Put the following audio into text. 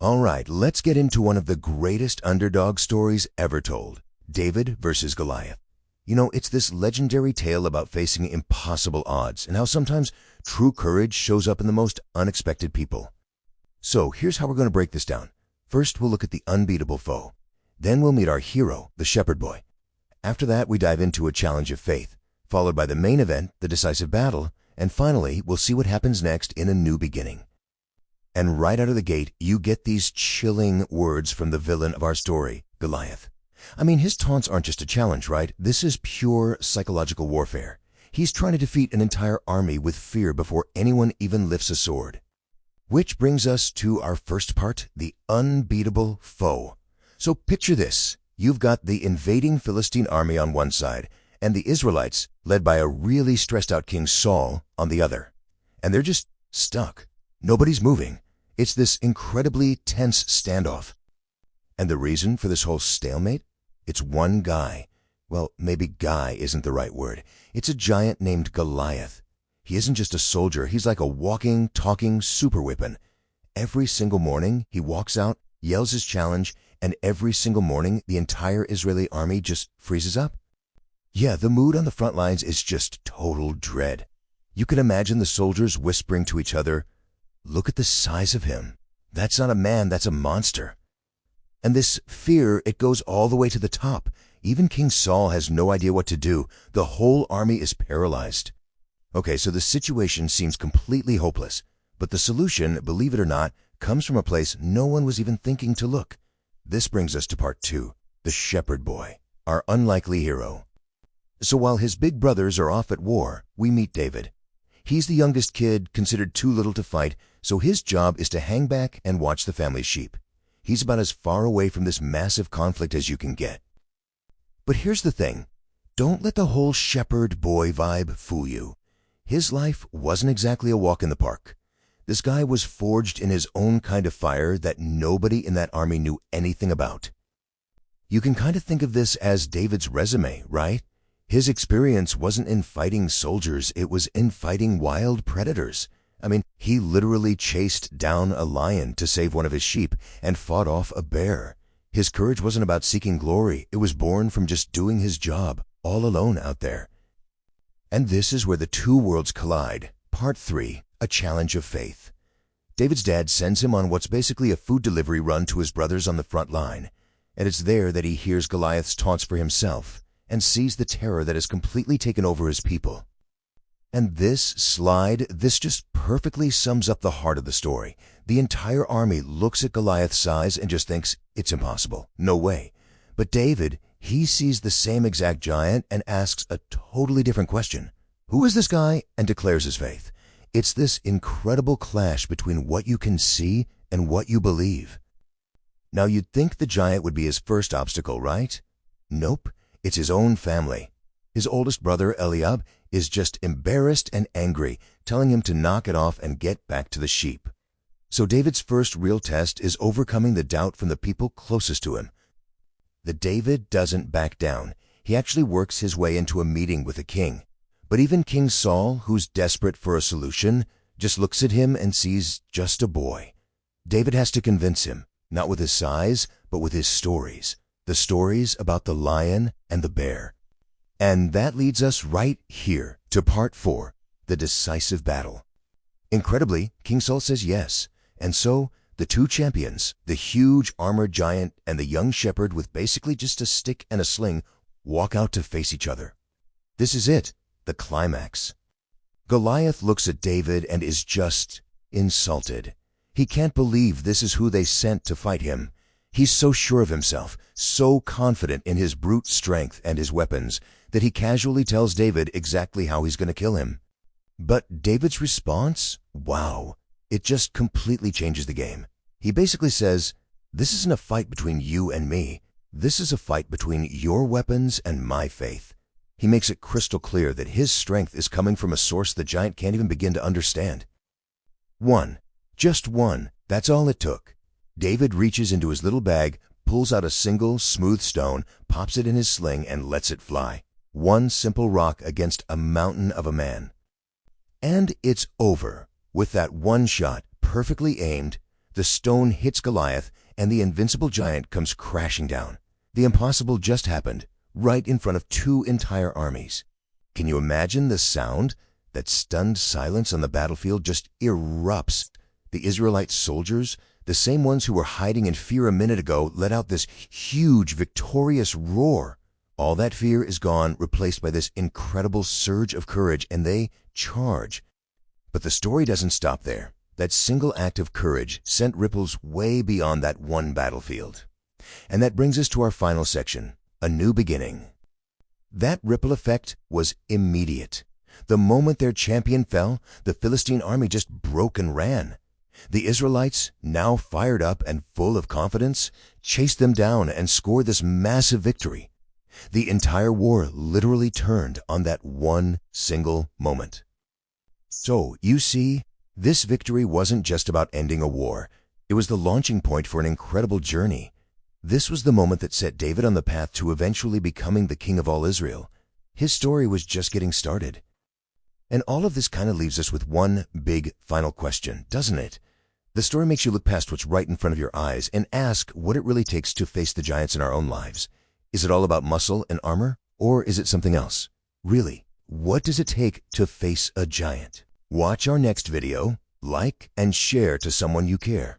All right, let's get into one of the greatest underdog stories ever told, David versus Goliath. You know, it's this legendary tale about facing impossible odds and how sometimes true courage shows up in the most unexpected people. So here's how we're going to break this down. First, we'll look at the unbeatable foe. Then we'll meet our hero, the shepherd boy. After that, we dive into a challenge of faith, followed by the main event, the decisive battle, and finally, we'll see what happens next in a new beginning. And right out of the gate, you get these chilling words from the villain of our story, Goliath. I mean, his taunts aren't just a challenge, right? This is pure psychological warfare. He's trying to defeat an entire army with fear before anyone even lifts a sword. Which brings us to our first part, the unbeatable foe. So picture this. You've got the invading Philistine army on one side, and the Israelites, led by a really stressed out King Saul, on the other. And they're just stuck. Nobody's moving. It's this incredibly tense standoff. And the reason for this whole stalemate? It's one guy. Well, maybe guy isn't the right word. It's a giant named Goliath. He isn't just a soldier. He's like a walking, talking super weapon. Every single morning, he walks out, yells his challenge, and every single morning, the entire Israeli army just freezes up. Yeah, the mood on the front lines is just total dread. You can imagine the soldiers whispering to each other, "Look at the size of him. That's not a man, that's a monster." And this fear, it goes all the way to the top. Even King Saul has no idea what to do. The whole army is paralyzed. Okay, so the situation seems completely hopeless. But the solution, believe it or not, comes from a place no one was even thinking to look. This brings us to part 2, the shepherd boy, our unlikely hero. So while his big brothers are off at war, we meet David. He's the youngest kid, considered too little to fight, so his job is to hang back and watch the family sheep. He's about as far away from this massive conflict as you can get. But here's the thing. Don't let the whole shepherd boy vibe fool you. His life wasn't exactly a walk in the park. This guy was forged in his own kind of fire that nobody in that army knew anything about. You can kind of think of this as David's resume, right? His experience wasn't in fighting soldiers, it was in fighting wild predators. I mean, he literally chased down a lion to save one of his sheep and fought off a bear. His courage wasn't about seeking glory, it was born from just doing his job, all alone out there. And this is where the two worlds collide. Part 3, a challenge of faith. David's dad sends him on what's basically a food delivery run to his brothers on the front line. And it's there that he hears Goliath's taunts for himself and sees the terror that has completely taken over his people. And this just perfectly sums up the heart of the story. The entire army looks at Goliath's size and just thinks, it's impossible, no way. But David, he sees the same exact giant and asks a totally different question. Who is this guy? And declares his faith. It's this incredible clash between what you can see and what you believe. Now you'd think the giant would be his first obstacle, right? Nope, it's his own family. His oldest brother, Eliab, is just embarrassed and angry, telling him to knock it off and get back to the sheep. So David's first real test is overcoming the doubt from the people closest to him. David doesn't back down. He actually works his way into a meeting with the king. But even King Saul, who's desperate for a solution, just looks at him and sees just a boy. David has to convince him, not with his size, but with his stories. The stories about the lion and the bear. And that leads us right here to part 4, the decisive battle. Incredibly, King Saul says yes, and so the two champions, the huge armored giant and the young shepherd with basically just a stick and a sling, walk out to face each other. This is it, the climax. Goliath looks at David and is just insulted. He can't believe this is who they sent to fight him. He's so sure of himself, so confident in his brute strength and his weapons, that he casually tells David exactly how he's going to kill him. But David's response? Wow. It just completely changes the game. He basically says, "This isn't a fight between you and me. This is a fight between your weapons and my faith." He makes it crystal clear that his strength is coming from a source the giant can't even begin to understand. Just one. That's all it took. David reaches into his little bag, pulls out a single smooth stone, pops it in his sling, and lets it fly. One simple rock against a mountain of a man. And it's over. With that one shot, perfectly aimed, the stone hits Goliath, and the invincible giant comes crashing down. The impossible just happened, right in front of two entire armies. Can you imagine the sound? That stunned silence on the battlefield just erupts. The Israelite soldiers, the same ones who were hiding in fear a minute ago, let out this huge, victorious roar. All that fear is gone, replaced by this incredible surge of courage, and they charge. But the story doesn't stop there. That single act of courage sent ripples way beyond that one battlefield. And that brings us to our final section, a new beginning. That ripple effect was immediate. The moment their champion fell, the Philistine army just broke and ran. The Israelites, now fired up and full of confidence, chased them down and scored this massive victory. The entire war literally turned on that one single moment. So, you see, this victory wasn't just about ending a war. It was the launching point for an incredible journey. This was the moment that set David on the path to eventually becoming the king of all Israel. His story was just getting started. And all of this kind of leaves us with one big final question, doesn't it? The story makes you look past what's right in front of your eyes and ask what it really takes to face the giants in our own lives. Is it all about muscle and armor, or is it something else? Really, what does it take to face a giant? Watch our next video, like and share to someone you care.